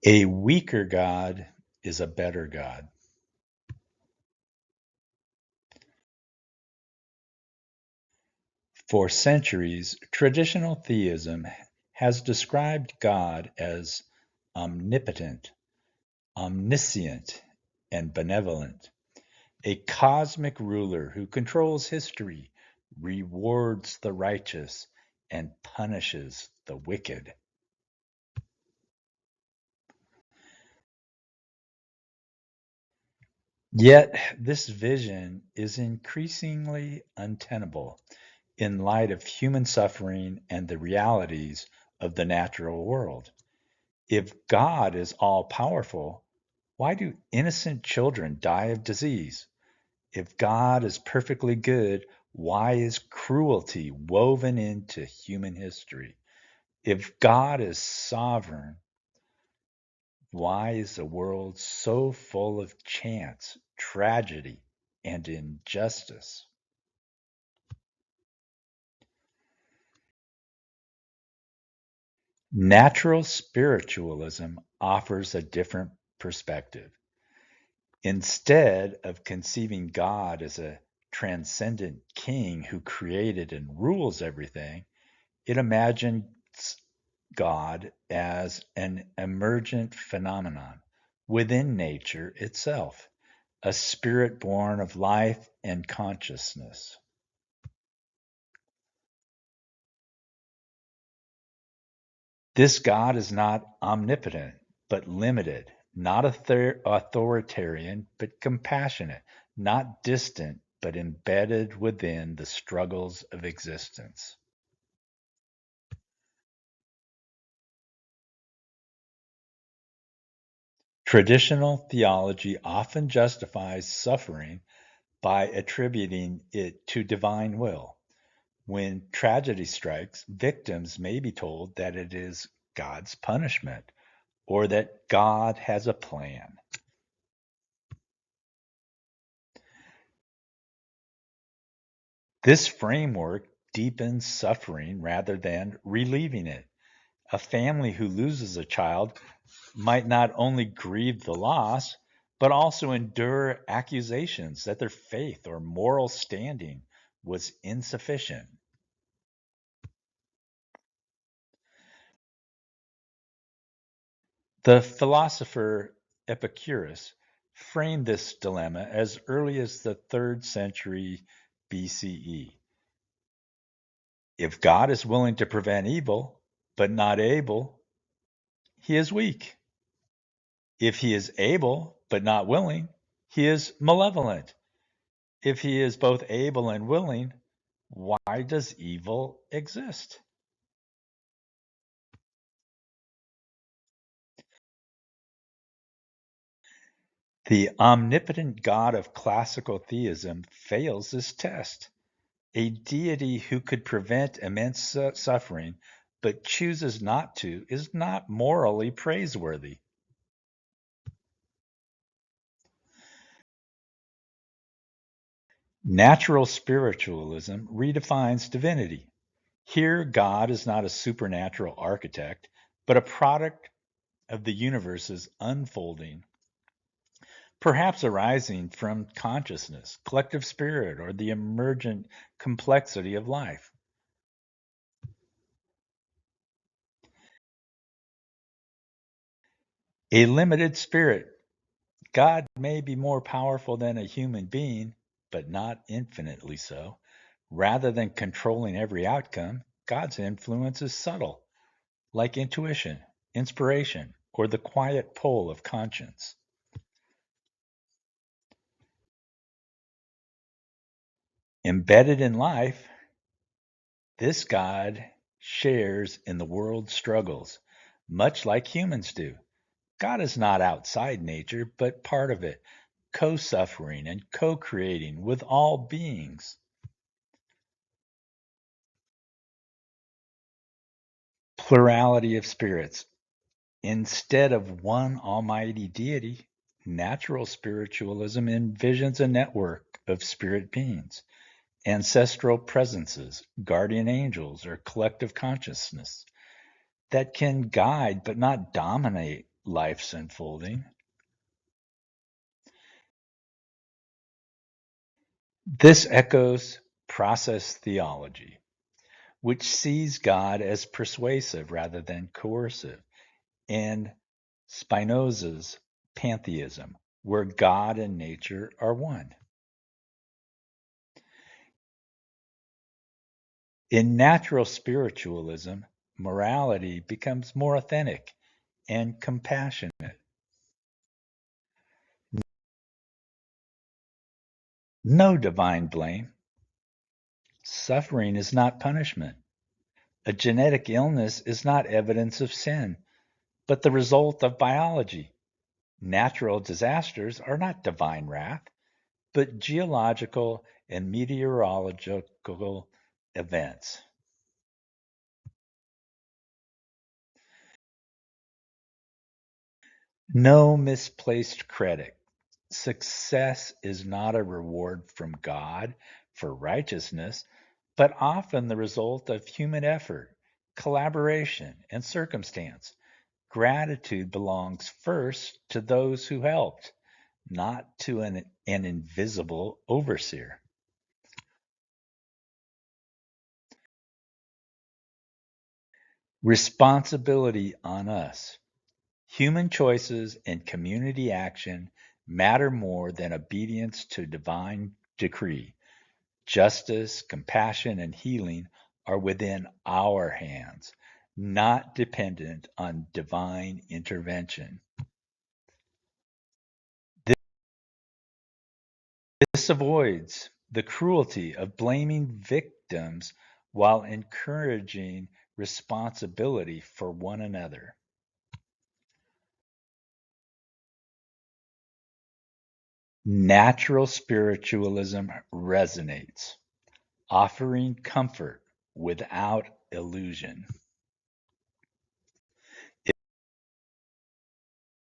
A weaker God is a better God. For centuries, traditional theism has described God as omnipotent, omniscient, and benevolent, a cosmic ruler who controls history, rewards the righteous, and punishes the wicked. Yet, this vision is increasingly untenable in light of human suffering and the realities of the natural world. If God is all powerful, why do innocent children die of disease? If God is perfectly good, why is cruelty woven into human history? If God is sovereign, why is the world so full of chance, tragedy, and injustice? Natural spiritualism offers a different perspective. Instead of conceiving God as a transcendent king who created and rules everything, it imagines God as an emergent phenomenon within nature itself, a spirit born of life and consciousness. This God is not omnipotent, but limited, not authoritarian, but compassionate, not distant, but embedded within the struggles of existence. Traditional theology often justifies suffering by attributing it to divine will. When tragedy strikes, victims may be told that it is God's punishment or that God has a plan. This framework deepens suffering rather than relieving it. A family who loses a child might not only grieve the loss, but also endure accusations that their faith or moral standing was insufficient. The philosopher Epicurus framed this dilemma as early as the 3rd century BCE. If God is willing to prevent evil, but not able, he is weak. If he is able, but not willing, he is malevolent. If he is both able and willing, why does evil exist? The omnipotent God of classical theism fails this test. A deity who could prevent immense suffering but chooses not to is not morally praiseworthy. Natural spiritualism redefines divinity. Here, God is not a supernatural architect, but a product of the universe's unfolding, perhaps arising from consciousness, collective spirit, or the emergent complexity of life. A limited spirit. God may be more powerful than a human being, but not infinitely so. Rather than controlling every outcome, God's influence is subtle, like intuition, inspiration, or the quiet pull of conscience. Embedded in life, this God shares in the world's struggles, much like humans do. God is not outside nature, but part of it, co suffering and co creating with all beings. Plurality of spirits. Instead of one almighty deity, natural spiritualism envisions a network of spirit beings, ancestral presences, guardian angels, or collective consciousness that can guide but not dominate life's unfolding. This echoes process theology, which sees God as persuasive rather than coercive, and Spinoza's pantheism, where God and nature are one. In natural spiritualism, morality becomes more authentic and compassionate. No divine blame. Suffering is not punishment. A genetic illness is not evidence of sin, but the result of biology. Natural disasters are not divine wrath, but geological and meteorological events. No misplaced credit. Success is not a reward from God for righteousness, but often the result of human effort, collaboration, and circumstance. Gratitude belongs first to those who helped, not to an invisible overseer. Responsibility on us. Human choices and community action matter more than obedience to divine decree. Justice, compassion, and healing are within our hands, not dependent on divine intervention. This avoids the cruelty of blaming victims while encouraging responsibility for one another. Natural spiritualism resonates, offering comfort without illusion.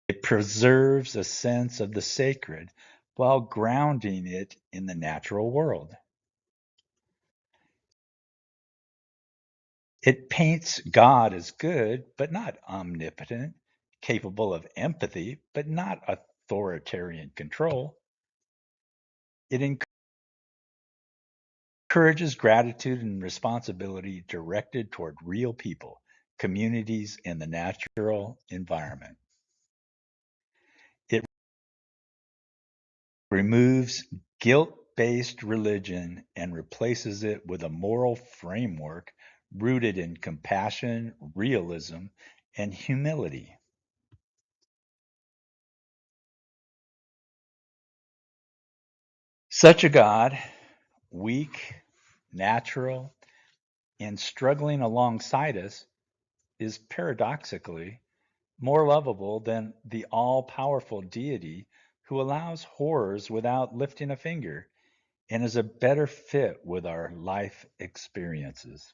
It preserves a sense of the sacred while grounding it in the natural world. It paints God as good, but not omnipotent, capable of empathy, but not authoritarian control. It encourages gratitude and responsibility directed toward real people, communities, and the natural environment. It removes guilt-based religion and replaces it with a moral framework rooted in compassion, realism, and humility. Such a God, weak, natural, and struggling alongside us, is paradoxically more lovable than the all powerful deity who allows horrors without lifting a finger and is a better fit with our life experiences.